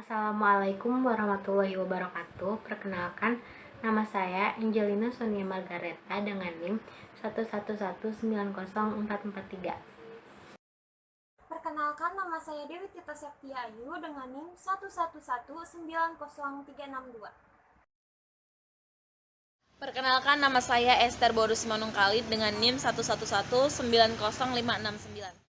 Assalamualaikum warahmatullahi wabarakatuh. Perkenalkan, nama saya Angelina Sonia Margareta dengan NIM 111904443. Perkenalkan, nama saya Dewi Tita Septiayu dengan NIM 1119032. Perkenalkan, nama saya Esther Borus Manungkalit dengan NIM 111905669.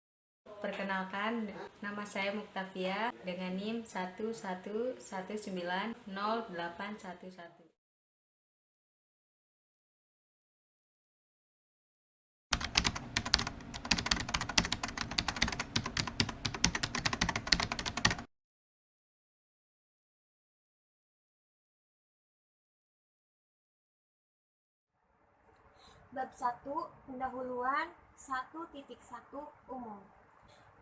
Perkenalkan, nama saya Muktavia dengan NIM 111900811. Bab 1, Pendahuluan 1.1 Umum.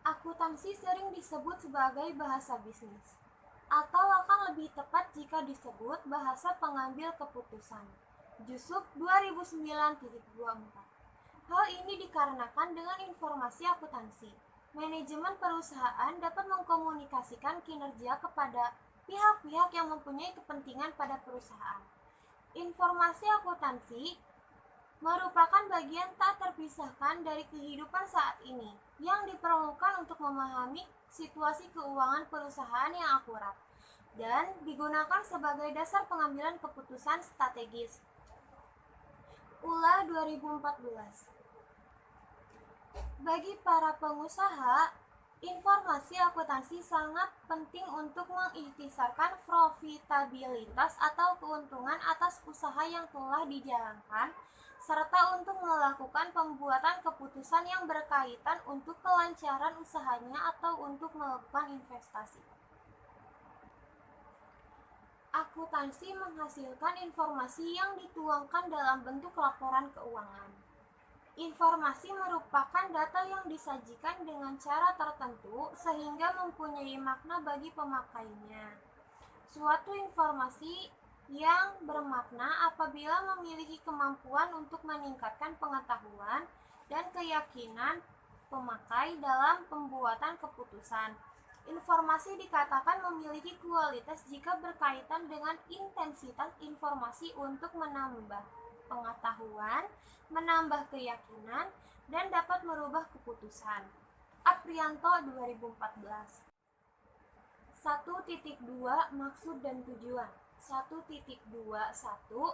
Akuntansi sering disebut sebagai bahasa bisnis, atau akan lebih tepat jika disebut bahasa pengambil keputusan. Jusuf 2009.24. Hal ini dikarenakan dengan informasi akuntansi, manajemen perusahaan dapat mengkomunikasikan kinerja kepada pihak-pihak yang mempunyai kepentingan pada perusahaan. Informasi akuntansi merupakan bagian tak terpisahkan dari kehidupan saat ini yang diperlukan untuk memahami situasi keuangan perusahaan yang akurat dan digunakan sebagai dasar pengambilan keputusan strategis. ULA 2014. Bagi para pengusaha, informasi akuntansi sangat penting untuk mengikhtisarkan profitabilitas atau keuntungan atas usaha yang telah dijalankan, serta untuk melakukan pembuatan keputusan yang berkaitan untuk kelancaran usahanya atau untuk melakukan investasi. Akuntansi menghasilkan informasi yang dituangkan dalam bentuk laporan keuangan. Informasi merupakan data yang disajikan dengan cara tertentu sehingga mempunyai makna bagi pemakainya. Suatu informasi yang bermakna apabila memiliki kemampuan untuk meningkatkan pengetahuan dan keyakinan pemakai dalam pembuatan keputusan. Informasi dikatakan memiliki kualitas jika berkaitan dengan intensitas informasi untuk menambah pengetahuan, menambah keyakinan, dan dapat merubah keputusan. Aprianto 2014. 1.2 Maksud dan tujuan. 1.21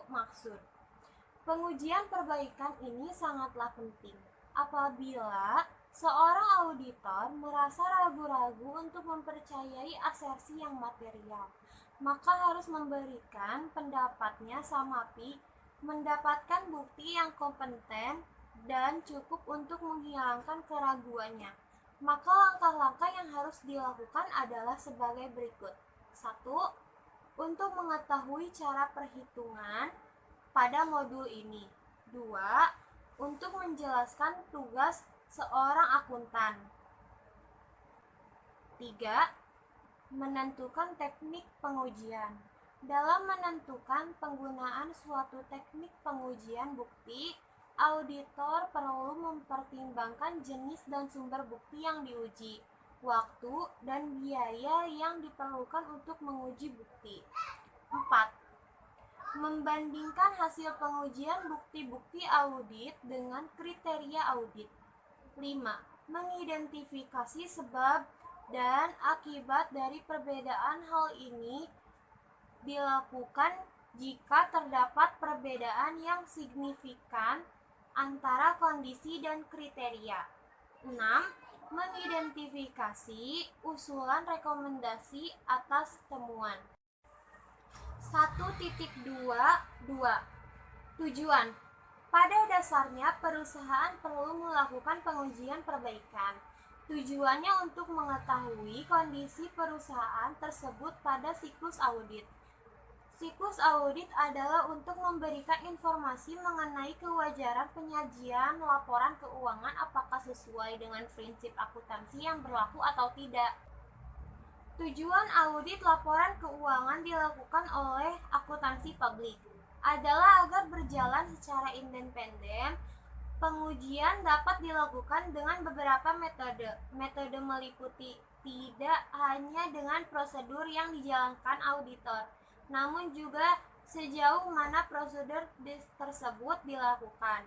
Maksud. Pengujian perbaikan ini sangatlah penting. Apabila seorang auditor merasa ragu-ragu untuk mempercayai asersi yang material, maka harus memberikan pendapatnya samapi mendapatkan bukti yang kompeten dan cukup untuk menghilangkan keraguannya. Maka langkah-langkah yang harus dilakukan adalah sebagai berikut. 1. Untuk mengetahui cara perhitungan pada modul ini. 2. Untuk menjelaskan tugas seorang akuntan. 3. Menentukan teknik pengujian. Dalam menentukan penggunaan suatu teknik pengujian bukti, auditor perlu mempertimbangkan jenis dan sumber bukti yang diuji, waktu, dan biaya yang diperlukan untuk menguji bukti. 4. Membandingkan hasil pengujian bukti-bukti audit dengan kriteria audit. 5. Mengidentifikasi sebab dan akibat dari perbedaan. Hal ini dilakukan jika terdapat perbedaan yang signifikan antara kondisi dan kriteria. 6. Mengidentifikasi usulan rekomendasi atas temuan. 1.22 Tujuan. Pada dasarnya perusahaan perlu melakukan pengujian perbaikan. Tujuannya untuk mengetahui kondisi perusahaan tersebut pada siklus audit. Siklus audit adalah untuk memberikan informasi mengenai kewajaran penyajian laporan keuangan apakah sesuai dengan prinsip akuntansi yang berlaku atau tidak. Tujuan audit laporan keuangan dilakukan oleh akuntansi publik adalah agar berjalan secara independen. Pengujian dapat dilakukan dengan beberapa metode. Metode meliputi tidak hanya dengan prosedur yang dijalankan auditor, namun juga sejauh mana prosedur tersebut dilakukan.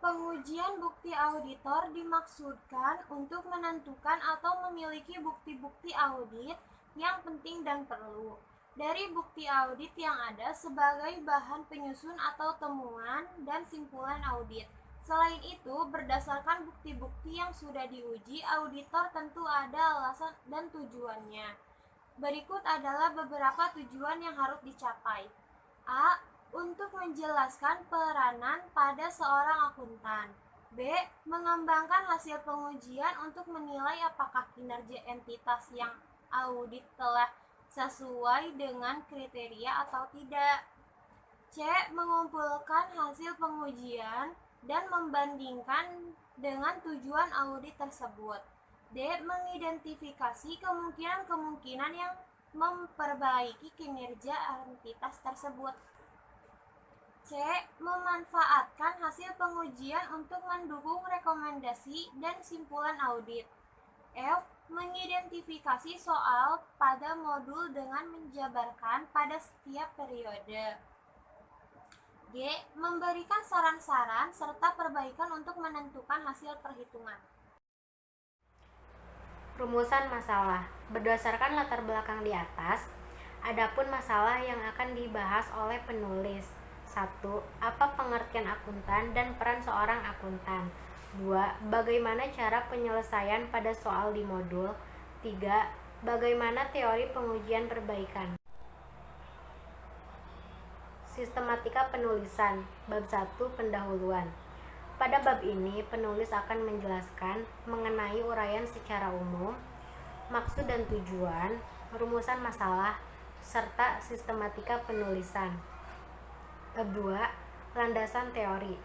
Pengujian bukti auditor dimaksudkan untuk menentukan atau memiliki bukti-bukti audit yang penting dan perlu dari bukti audit yang ada sebagai bahan penyusun atau temuan dan simpulan audit. Selain itu, berdasarkan bukti-bukti yang sudah diuji, auditor tentu ada alasan dan tujuannya. Berikut adalah beberapa tujuan yang harus dicapai. A. Untuk menjelaskan peranan pada seorang akuntan. B. Mengembangkan hasil pengujian untuk menilai apakah kinerja entitas yang audit telah sesuai dengan kriteria atau tidak. C. Mengumpulkan hasil pengujian dan membandingkan dengan tujuan audit tersebut. D. Mengidentifikasi kemungkinan-kemungkinan yang memperbaiki kinerja entitas tersebut. C. Memanfaatkan hasil pengujian untuk mendukung rekomendasi dan simpulan audit. F. Mengidentifikasi soal pada modul dengan menjabarkan pada setiap periode. G. Memberikan saran-saran serta perbaikan untuk menentukan hasil perhitungan. Rumusan masalah. Berdasarkan latar belakang di atas, adapun masalah yang akan dibahas oleh penulis. 1. Apa pengertian akuntan dan peran seorang akuntan? 2. Bagaimana cara penyelesaian pada soal di modul? 3. Bagaimana teori pengujian perbaikan? Sistematika penulisan. Bab 1. Pendahuluan. Pada bab ini, penulis akan menjelaskan mengenai uraian secara umum, maksud dan tujuan, rumusan masalah, serta sistematika penulisan. Bab 2. Landasan teori.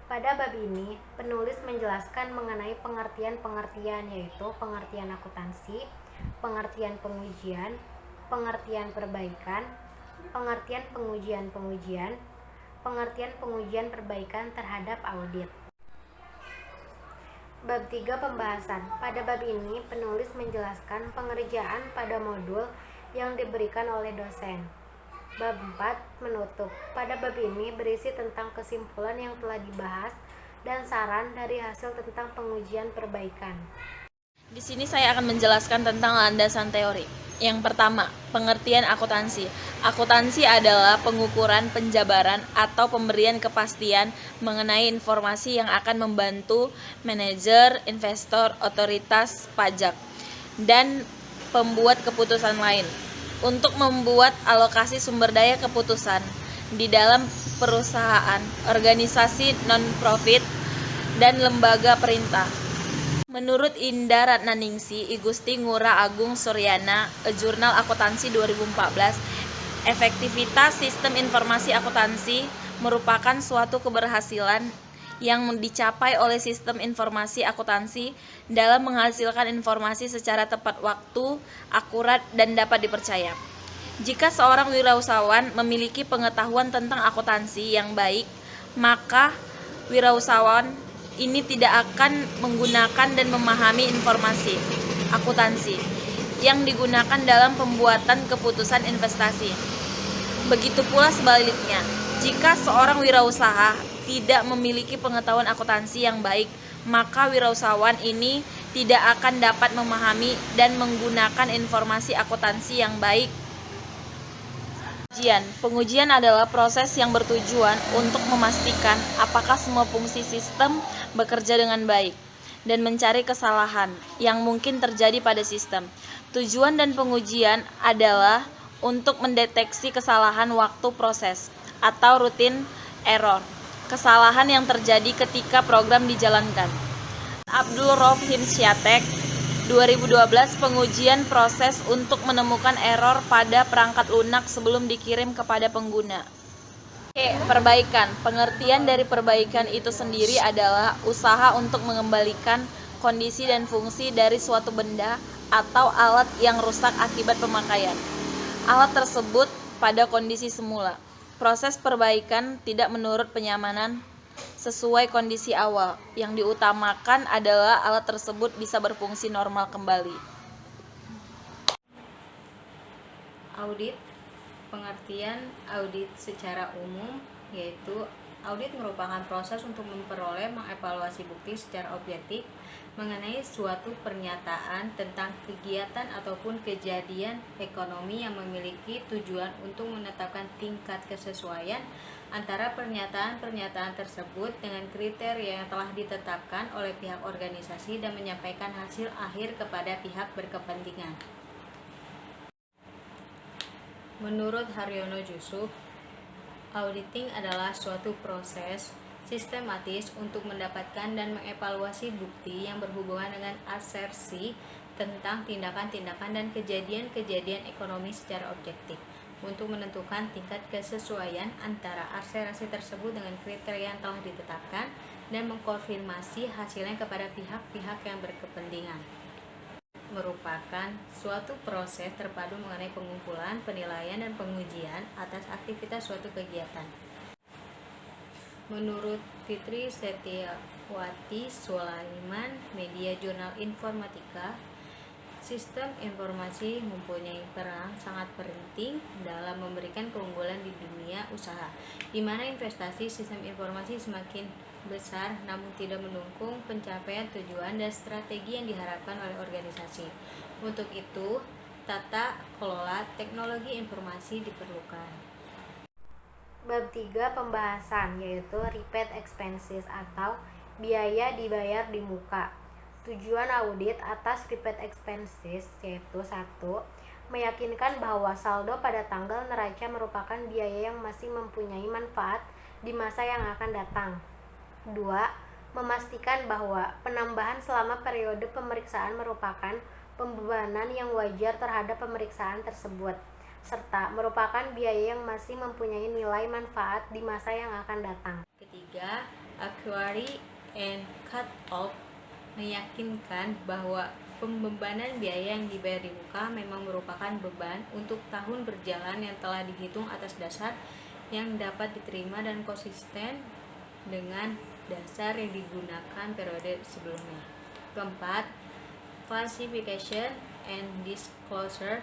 Pada bab ini, penulis menjelaskan mengenai pengertian-pengertian, yaitu pengertian akuntansi, pengertian pengujian, pengertian perbaikan, pengertian pengujian-pengujian, pengertian pengujian perbaikan terhadap audit. Bab 3. Pembahasan. Pada bab ini, penulis menjelaskan pengerjaan pada modul yang diberikan oleh dosen. Bab 4. Menutup. Pada bab ini berisi tentang kesimpulan yang telah dibahas dan saran dari hasil tentang pengujian perbaikan. Di sini saya akan menjelaskan tentang landasan teori. Yang pertama, pengertian akuntansi. Akuntansi adalah pengukuran, penjabaran, atau pemberian kepastian mengenai informasi yang akan membantu manajer, investor, otoritas pajak, dan pembuat keputusan lain untuk membuat alokasi sumber daya keputusan di dalam perusahaan, organisasi non-profit, dan lembaga perintah. Menurut Indah Ratnaningsi, I Gusti Ngurah Agung Suryana, A Jurnal Akuntansi 2014, efektivitas sistem informasi akuntansi merupakan suatu keberhasilan yang dicapai oleh sistem informasi akuntansi dalam menghasilkan informasi secara tepat waktu, akurat, dan dapat dipercaya. Jika seorang wirausahawan memiliki pengetahuan tentang akuntansi yang baik, maka wirausahawan ini tidak akan menggunakan dan memahami informasi akuntansi yang digunakan dalam pembuatan keputusan investasi. Begitu pula sebaliknya, jika seorang wirausaha tidak memiliki pengetahuan akuntansi yang baik, maka wirausahawan ini tidak akan dapat memahami dan menggunakan informasi akuntansi yang baik. Pengujian adalah proses yang bertujuan untuk memastikan apakah semua fungsi sistem bekerja dengan baik dan mencari kesalahan yang mungkin terjadi pada sistem. Tujuan dan pengujian adalah untuk mendeteksi kesalahan waktu proses atau routine error, kesalahan yang terjadi ketika program dijalankan. Abdul Rauf Himsyatek, 2012, pengujian proses untuk menemukan error pada perangkat lunak sebelum dikirim kepada pengguna. Perbaikan. Pengertian dari perbaikan itu sendiri adalah usaha untuk mengembalikan kondisi dan fungsi dari suatu benda atau alat yang rusak akibat pemakaian alat tersebut pada kondisi semula. Proses perbaikan tidak menurut penyamanan sesuai kondisi awal. Yang diutamakan adalah alat tersebut bisa berfungsi normal kembali. Audit. Pengertian audit secara umum yaitu audit merupakan proses untuk memperoleh mengevaluasi bukti secara objektif mengenai suatu pernyataan tentang kegiatan ataupun kejadian ekonomi yang memiliki tujuan untuk menetapkan tingkat kesesuaian antara pernyataan-pernyataan tersebut dengan kriteria yang telah ditetapkan oleh pihak organisasi dan menyampaikan hasil akhir kepada pihak berkepentingan. Menurut Haryono Jusuf, auditing adalah suatu proses sistematis untuk mendapatkan dan mengevaluasi bukti yang berhubungan dengan asersi tentang tindakan-tindakan dan kejadian-kejadian ekonomi secara objektif untuk menentukan tingkat kesesuaian antara asersi tersebut dengan kriteria yang telah ditetapkan dan mengkonfirmasi hasilnya kepada pihak-pihak yang berkepentingan. Merupakan suatu proses terpadu mengenai pengumpulan, penilaian, dan pengujian atas aktivitas suatu kegiatan. Menurut Fitri Setiawati Sulaiman, Media Jurnal Informatika, sistem informasi mempunyai peran sangat penting dalam memberikan keunggulan di dunia usaha, di mana investasi sistem informasi semakin besar namun tidak mendukung pencapaian tujuan dan strategi yang diharapkan oleh organisasi. Untuk itu, tata kelola teknologi informasi diperlukan. Bab 3 pembahasan yaitu repeat expenses atau biaya dibayar di muka. Tujuan audit atas repeat expenses yaitu 1. Meyakinkan bahwa saldo pada tanggal neraca merupakan biaya yang masih mempunyai manfaat di masa yang akan datang. 2. Memastikan bahwa penambahan selama periode pemeriksaan merupakan pembebanan yang wajar terhadap pemeriksaan tersebut, serta merupakan biaya yang masih mempunyai nilai manfaat di masa yang akan datang. Ketiga, actuary and cut-off meyakinkan bahwa pembebanan biaya yang dibayar di muka memang merupakan beban untuk tahun berjalan yang telah dihitung atas dasar yang dapat diterima dan konsisten dengan dasar yang digunakan periode sebelumnya. Keempat, classification and disclosure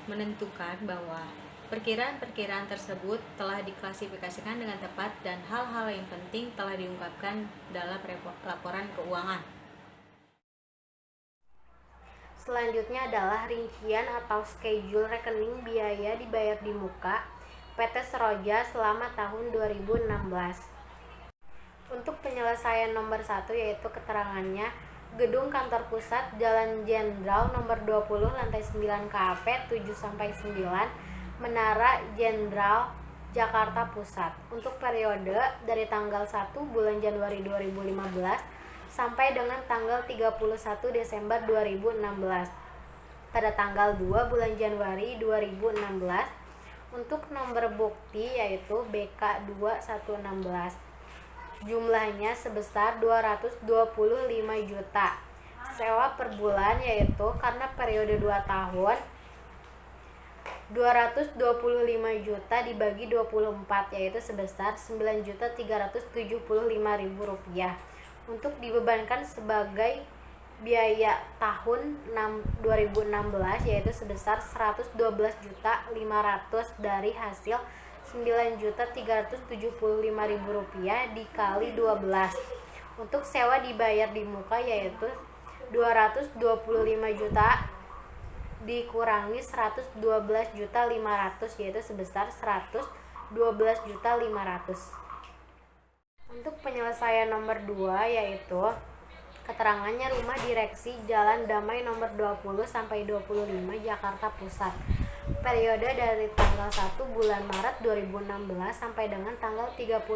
menentukan bahwa perkiraan-perkiraan tersebut telah diklasifikasikan dengan tepat dan hal-hal yang penting telah diungkapkan dalam laporan keuangan. Selanjutnya adalah rincian atau schedule rekening biaya dibayar di muka PT Seroja selama tahun 2016. Untuk penyelesaian nomor 1 yaitu keterangannya Gedung Kantor Pusat Jalan Jenderal nomor 20 lantai 9 KAP 7-9 Menara Jenderal Jakarta Pusat untuk periode dari tanggal 1 bulan Januari 2015 sampai dengan tanggal 31 Desember 2016. Pada tanggal 2 bulan Januari 2016 untuk nomor bukti yaitu BK2116. Jumlahnya sebesar 225 juta. Sewa per bulan yaitu karena periode 2 tahun 225 juta dibagi 24 yaitu sebesar Rp9.375.000 untuk dibebankan sebagai biaya tahun 2016 yaitu sebesar Rp112.500 dari hasil Rp9.375.000 dikali 12. Untuk sewa dibayar di muka yaitu 225 juta dikurangi 112.500 yaitu sebesar 112.500. Untuk penyelesaian nomor 2 yaitu keterangannya rumah direksi Jalan Damai nomor 20 sampai 25 Jakarta Pusat. Periode dari tanggal 1 bulan Maret 2016 sampai dengan tanggal 31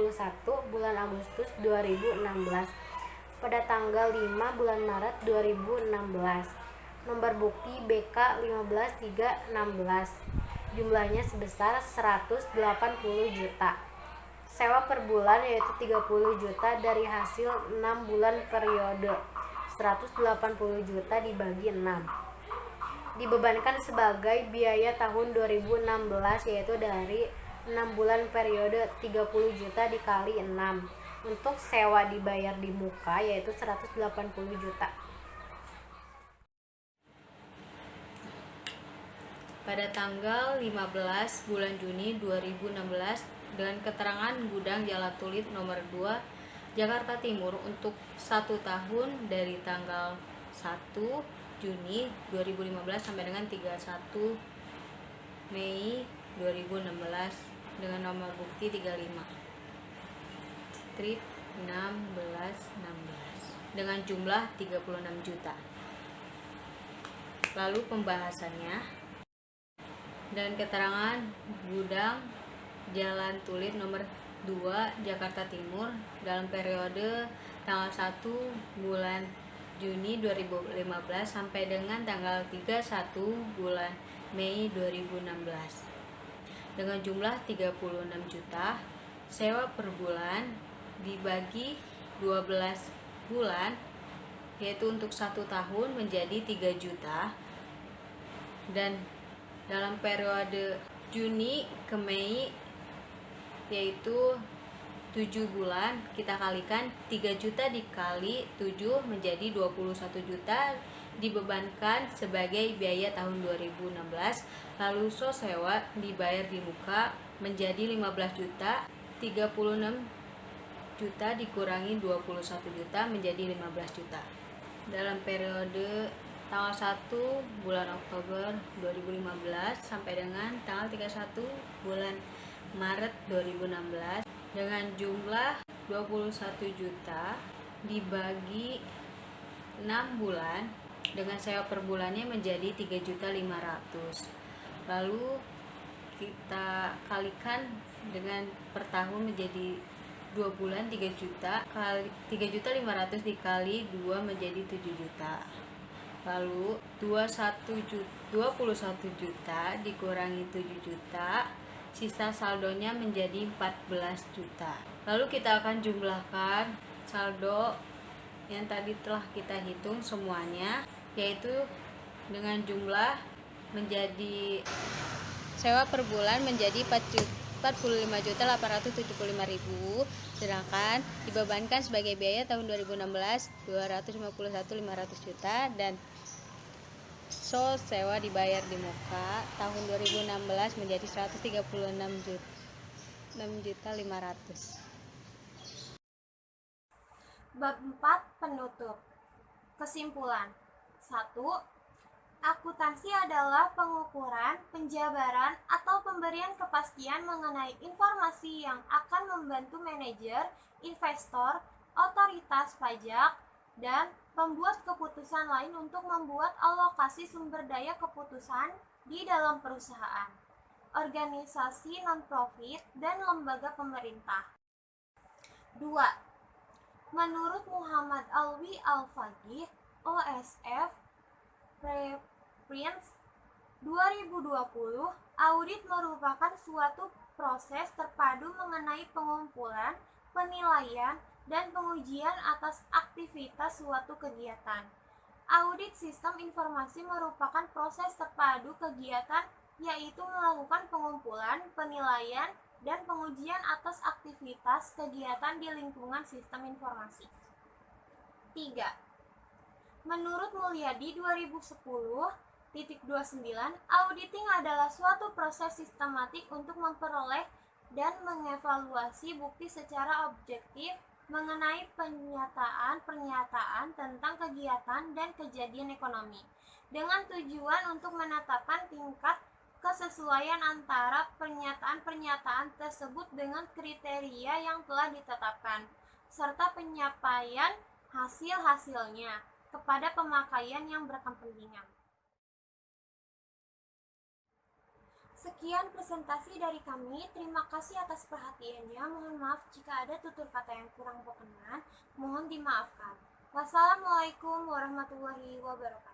bulan Agustus 2016. Pada tanggal 5 bulan Maret 2016. Nomor bukti BK15316. Jumlahnya sebesar 180 juta. Sewa per bulan yaitu 30 juta dari hasil 6 bulan periode. 180 juta dibagi 6. Dibebankan sebagai biaya tahun 2016 yaitu dari 6 bulan periode 30 juta dikali 6 untuk sewa dibayar di muka yaitu 180 juta. Pada tanggal 15 bulan Juni 2016 dengan keterangan gudang Jalan Tulip nomor 2 Jakarta Timur untuk 1 tahun dari tanggal 1 Juni 2015 sampai dengan 31 Mei 2016 dengan nomor bukti 35 strip 1616 dengan jumlah 36 juta. Lalu pembahasannya dan keterangan gudang Jalan Tulip nomor 2 Jakarta Timur dalam periode tanggal 1 bulan Juni 2015 sampai dengan tanggal 31 bulan Mei 2016 dengan jumlah 36 juta. Sewa per bulan dibagi 12 bulan yaitu untuk 1 tahun menjadi 3 juta, dan dalam periode Juni ke Mei yaitu 7 bulan, kita kalikan 3 juta dikali 7 menjadi 21 juta dibebankan sebagai biaya tahun 2016. Lalu sewa dibayar di muka menjadi 15 juta, 36 juta dikurangi 21 juta menjadi 15 juta. Dalam periode tanggal 1 bulan Oktober 2015 sampai dengan tanggal 31 bulan Maret 2016 dengan jumlah 21 juta dibagi 6 bulan dengan sewa per bulannya menjadi 3.500.000. Lalu kita kalikan dengan per tahun menjadi 2 bulan 3 juta kali 3.500.000 dikali 2 menjadi 7 juta. Lalu 21 juta dikurangi 7 juta, sisa saldonya menjadi 14 juta. Lalu kita akan jumlahkan saldo yang tadi telah kita hitung semuanya, yaitu dengan jumlah menjadi sewa per bulan menjadi 45.875.000, sedangkan dibebankan sebagai biaya tahun 2016 251.500 juta, dan sewa dibayar di muka tahun 2016 menjadi 136.500.000. Bab 4 penutup. Kesimpulan. 1. Akuntansi adalah pengukuran, penjabaran, atau pemberian kepastian mengenai informasi yang akan membantu manajer, investor, otoritas pajak, dan pembuat keputusan lain untuk membuat alokasi sumber daya keputusan di dalam perusahaan, organisasi non-profit, dan lembaga pemerintah. 2. Menurut Muhammad Alwi Al-Faqih, OSF, Preprint 2020, audit merupakan suatu proses terpadu mengenai pengumpulan, penilaian, dan pengujian atas aktivitas suatu kegiatan. Audit sistem informasi merupakan proses terpadu kegiatan, yaitu melakukan pengumpulan, penilaian, dan pengujian atas aktivitas kegiatan di lingkungan sistem informasi. 3. Menurut Mulyadi 2010.29, auditing adalah suatu proses sistematik untuk memperoleh dan mengevaluasi bukti secara objektif mengenai pernyataan tentang kegiatan dan kejadian ekonomi, dengan tujuan untuk menetapkan tingkat kesesuaian antara pernyataan-pernyataan tersebut dengan kriteria yang telah ditetapkan, serta penyampaian hasil-hasilnya kepada pemakaian yang berkepentingan. Sekian presentasi dari kami. Terima kasih atas perhatiannya. Mohon maaf jika ada tutur kata yang kurang berkenan. Mohon dimaafkan. Wassalamualaikum warahmatullahi wabarakatuh.